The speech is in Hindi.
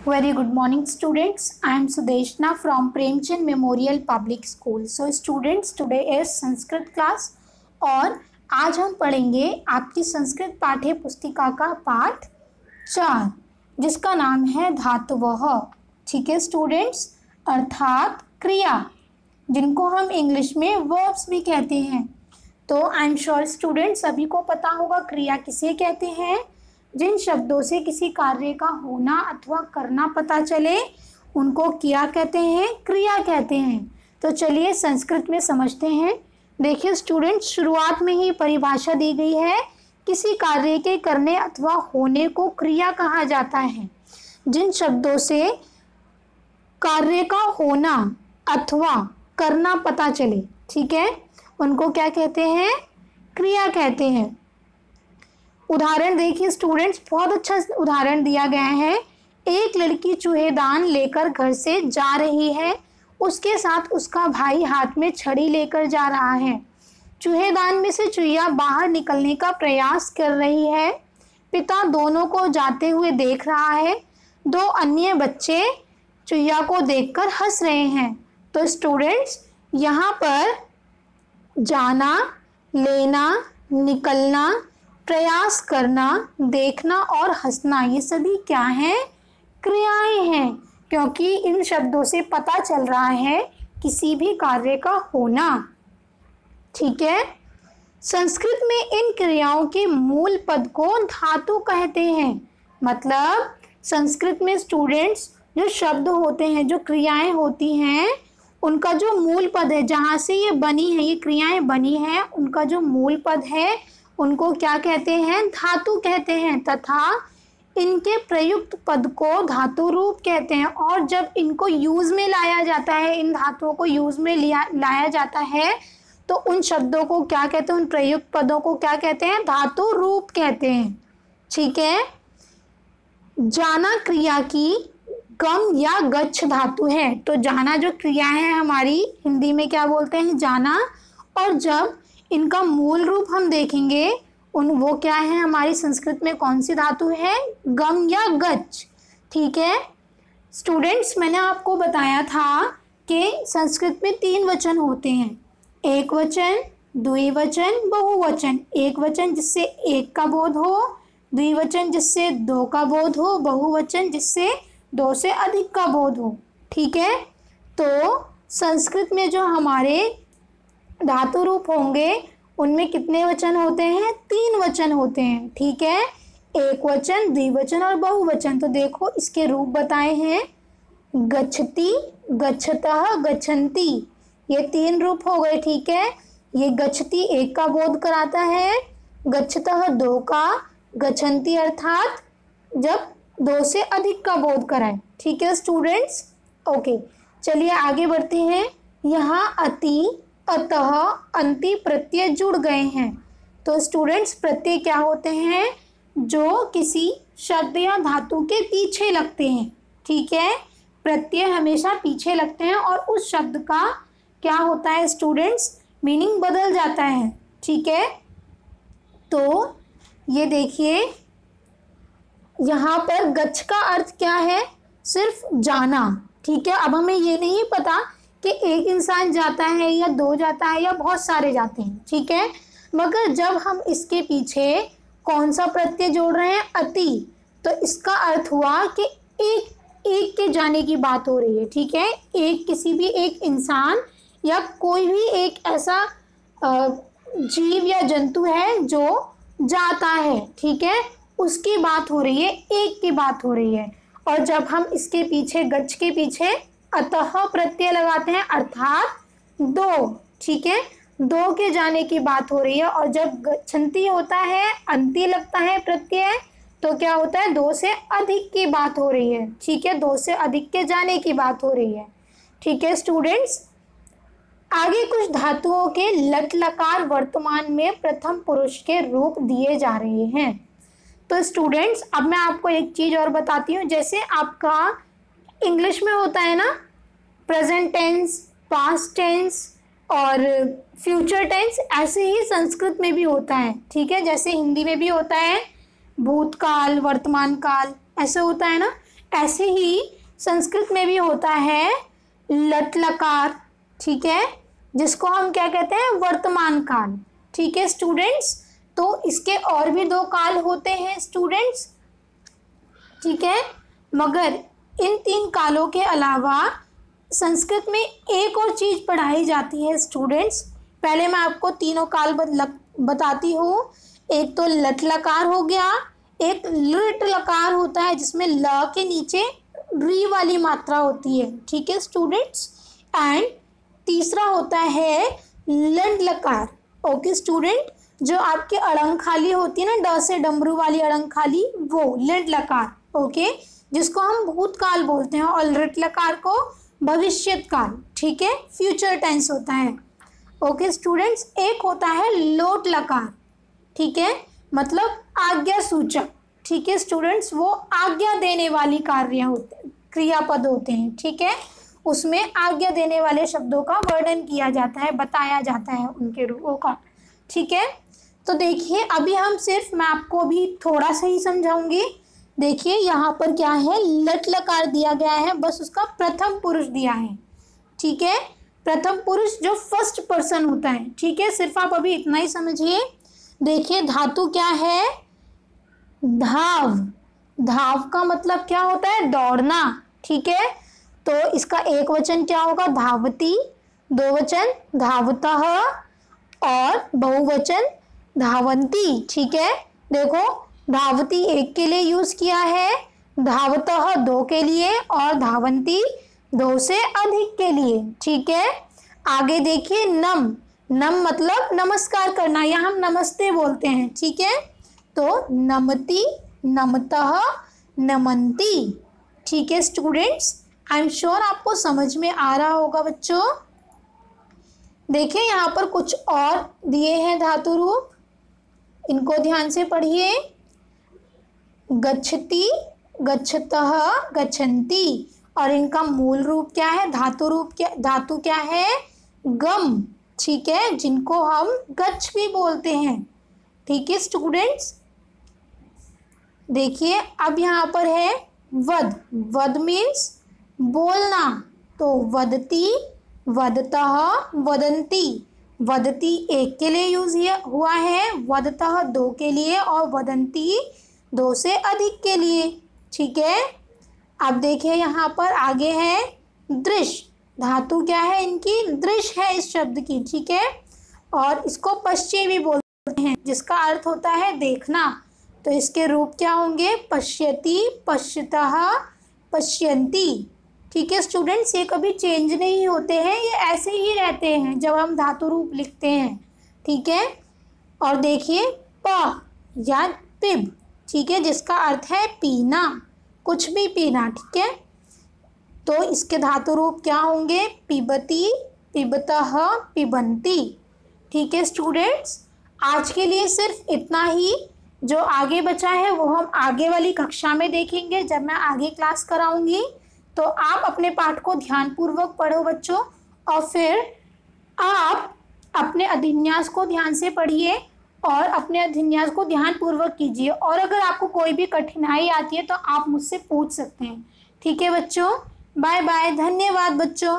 Very good morning students. I am Sudeshna from Premchand Memorial Public School. So students, today is Sanskrit class और आज हम पढ़ेंगे आपकी संस्कृत पाठ्य पुस्तिका का पाठ 4 जिसका नाम है धातवः। ठीक है स्टूडेंट्स, अर्थात क्रिया, जिनको हम इंग्लिश में वर्ब्स भी कहते हैं। तो आई एम श्योर स्टूडेंट्स सभी को पता होगा क्रिया किसे कहते हैं। जिन शब्दों से किसी कार्य का होना अथवा करना पता चले उनको क्या कहते हैं, क्रिया कहते हैं। तो चलिए संस्कृत में समझते हैं। देखिए स्टूडेंट्स, शुरुआत में ही परिभाषा दी गई है, किसी कार्य के करने अथवा होने को क्रिया कहा जाता है। जिन शब्दों से कार्य का होना अथवा करना पता चले, ठीक है, उनको क्या कहते हैं, क्रिया कहते हैं। उदाहरण देखिए स्टूडेंट्स, बहुत अच्छा उदाहरण दिया गया है। एक लड़की चूहेदान लेकर घर से जा रही है, उसके साथ उसका भाई हाथ में छड़ी लेकर जा रहा है। चूहेदान में से चूहिया बाहर निकलने का प्रयास कर रही है। पिता दोनों को जाते हुए देख रहा है। दो अन्य बच्चे चूहिया को देखकर हंस रहे हैं। तो स्टूडेंट्स, यहाँ पर जाना, लेना, निकलना, प्रयास करना, देखना और हंसना, ये सभी क्या हैं, क्रियाएं हैं, क्योंकि इन शब्दों से पता चल रहा है किसी भी कार्य का होना। ठीक है, संस्कृत में इन क्रियाओं के मूल पद को धातु कहते हैं। मतलब संस्कृत में स्टूडेंट्स जो शब्द होते हैं, जो क्रियाएं होती हैं, उनका जो मूल पद है, जहाँ से ये बनी है, ये क्रियाएं बनी हैं, उनका जो मूल पद है उनको क्या कहते हैं, धातु कहते हैं। तथा इनके प्रयुक्त पद को धातु रूप कहते हैं। और जब इनको यूज़ में लाया जाता है, इन धातुओं को यूज़ में लाया जाता है, तो उन शब्दों को क्या कहते हैं, उन प्रयुक्त पदों को क्या कहते हैं, धातु रूप कहते हैं। ठीक है, जाना क्रिया की गम या गच्छ धातु है। तो जाना जो क्रिया है हमारी, हिंदी में क्या बोलते हैं, जाना। और जब इनका मूल रूप हम देखेंगे, वो क्या है, हमारी संस्कृत में कौन सी धातु है, गम या गच्छ। ठीक है स्टूडेंट्स, मैंने आपको बताया था कि संस्कृत में 3 वचन होते हैं, एक वचन, द्विवचन, बहुवचन। एक वचन जिससे एक का बोध हो, द्विवचन जिससे 2 का बोध हो, बहुवचन जिससे 2 से अधिक का बोध हो। ठीक है, तो संस्कृत में जो हमारे धातु रूप होंगे उनमें कितने वचन होते हैं, 3 वचन होते हैं। ठीक है, एक वचन, द्विवचन और बहुवचन। तो देखो इसके रूप बताए हैं, गच्छति, गच्छतः, गच्छन्ति, ये 3 रूप हो गए। ठीक है, ये गच्छति 1 का बोध कराता है, गच्छतः 2 का, गच्छन्ति अर्थात जब 2 से अधिक का बोध कराए। ठीक है स्टूडेंट्स, ओके चलिए आगे बढ़ते हैं। यहाँ अति, अतः, अंति प्रत्यय जुड़ गए हैं। तो स्टूडेंट्स, प्रत्यय क्या होते हैं, जो किसी शब्द या धातु के पीछे लगते हैं। ठीक है, प्रत्यय हमेशा पीछे लगते हैं और उस शब्द का क्या होता है स्टूडेंट्स, मीनिंग बदल जाता है। ठीक है, तो ये देखिए यहाँ पर गच्छ का अर्थ क्या है, सिर्फ जाना। ठीक है, अब हमें ये नहीं पता कि एक इंसान जाता है या 2 जाता है या बहुत सारे जाते हैं। ठीक है, मगर जब हम इसके पीछे कौन सा प्रत्यय जोड़ रहे हैं, अति, तो इसका अर्थ हुआ कि एक के जाने की बात हो रही है। ठीक है, एक किसी भी एक इंसान या कोई भी एक ऐसा जीव या जंतु है जो जाता है। ठीक है, उसकी बात हो रही है, एक की बात हो रही है। और जब हम इसके पीछे, गच्छ के पीछे अतः प्रत्यय लगाते हैं अर्थात 2, ठीक है, 2 के जाने की बात हो रही है। और जब गच्छन्ति होता है, अंति लगता है प्रत्यय, तो क्या होता है, 2 से अधिक की बात हो रही है। ठीक है, 2 से अधिक के जाने की बात हो रही है। ठीक है स्टूडेंट्स, आगे कुछ धातुओं के लट लकार वर्तमान में प्रथम पुरुष के रूप दिए जा रहे हैं। तो स्टूडेंट्स, अब मैं आपको एक चीज़ और बताती हूँ। जैसे आपका इंग्लिश में होता है ना प्रेजेंट टेंस, पास्ट टेंस और फ्यूचर टेंस, ऐसे ही संस्कृत में भी होता है। ठीक है, जैसे हिंदी में भी होता है भूतकाल, वर्तमान काल, ऐसे होता है ना, ऐसे ही संस्कृत में भी होता है लट लकार, ठीक है, जिसको हम क्या कहते हैं, वर्तमान काल। ठीक है स्टूडेंट्स, तो इसके और भी 2 काल होते हैं स्टूडेंट्स, ठीक है, मगर इन 3 कालों के अलावा संस्कृत में एक और चीज़ पढ़ाई जाती है स्टूडेंट्स। पहले मैं आपको तीनों काल बताती हूँ। एक तो लट लकार हो गया, एक लृट लकार होता है जिसमें ल के नीचे री वाली मात्रा होती है, ठीक है स्टूडेंट्स, एंड तीसरा होता है लंड लकार। ओके स्टूडेंट, जो आपकी अड़ंग खाली होती है ना, ड से डमरू वाली अड़ंग खाली, वो लंड लकार, ओके, जिसको हम भूतकाल बोलते हैं, और लृट लकार को भविष्यत काल, ठीक है, फ्यूचर टेंस होता है। ओके स्टूडेंट्स, एक होता है लोट लकार, ठीक है, मतलब आज्ञा सूचक, ठीक है स्टूडेंट्स, वो आज्ञा देने वाली कार्य होते, क्रियापद होते हैं, ठीक है, उसमें आज्ञा देने वाले शब्दों का वर्णन किया जाता है, बताया जाता है उनके रूपों का, ठीक है। तो देखिए अभी हम सिर्फ, मैं आपको अभी थोड़ा सा ही समझाऊंगी। देखिए यहाँ पर क्या है, लट लकार दिया गया है, बस उसका प्रथम पुरुष दिया है, ठीक है, प्रथम पुरुष जो फर्स्ट पर्सन होता है, ठीक है, सिर्फ आप अभी इतना ही समझिए। देखिए धातु क्या है, धाव, धाव का मतलब क्या होता है, दौड़ना, ठीक है, तो इसका एक वचन क्या होगा, धावती, 2 वचन धावतः, और बहुवचन धावंती, ठीक है। देखो धावती 1 के लिए यूज किया है, धावतः 2 के लिए, और धावंती 2 से अधिक के लिए, ठीक है। आगे देखिए नम, नम मतलब नमस्कार करना, या हम नमस्ते बोलते हैं, ठीक है, तो नमति, नमतः, नमंती, ठीक है स्टूडेंट्स। आई एम श्योर आपको समझ में आ रहा होगा बच्चों। देखिए यहाँ पर कुछ और दिए हैं धातु रूप, इनको ध्यान से पढ़िए। गच्छति, गच्छतः, गच्छन्ति, और इनका मूल रूप क्या है, धातु रूप क्या, धातु क्या है, गम, ठीक है, जिनको हम गच्छ भी बोलते हैं, ठीक है स्टूडेंट्स। देखिए अब यहाँ पर है वद, वद मीन्स बोलना, तो वदती, वदतः, वदंती, वदती 1 के लिए यूज हुआ है, वदतः 2 के लिए, और वदंती 2 से अधिक के लिए, ठीक है। अब देखिए यहाँ पर आगे है दृश्य, धातु क्या है इनकी, दृश्य है इस शब्द की, ठीक है, और इसको पश्चे भी बोलते हैं, जिसका अर्थ होता है देखना, तो इसके रूप क्या होंगे, पश्यति, पश्यतः, पश्यन्ति, ठीक है स्टूडेंट्स। ये कभी चेंज नहीं होते हैं, ये ऐसे ही रहते हैं जब हम धातु रूप लिखते हैं, ठीक है। और देखिए प या पिब, ठीक है, जिसका अर्थ है पीना, कुछ भी पीना, ठीक है, तो इसके धातु रूप क्या होंगे, पिबती, पिबतः, पिबंती, ठीक है स्टूडेंट्स। आज के लिए सिर्फ इतना ही, जो आगे बचा है वो हम आगे वाली कक्षा में देखेंगे, जब मैं आगे क्लास कराऊंगी। तो आप अपने पाठ को ध्यानपूर्वक पढ़ो बच्चों, और फिर आप अपने अधिन्यास को ध्यान से पढ़िए और अपने अधिन्यास को ध्यानपूर्वक कीजिए, और अगर आपको कोई भी कठिनाई आती है तो आप मुझसे पूछ सकते हैं, ठीक है बच्चों। बाय बाय, धन्यवाद बच्चों।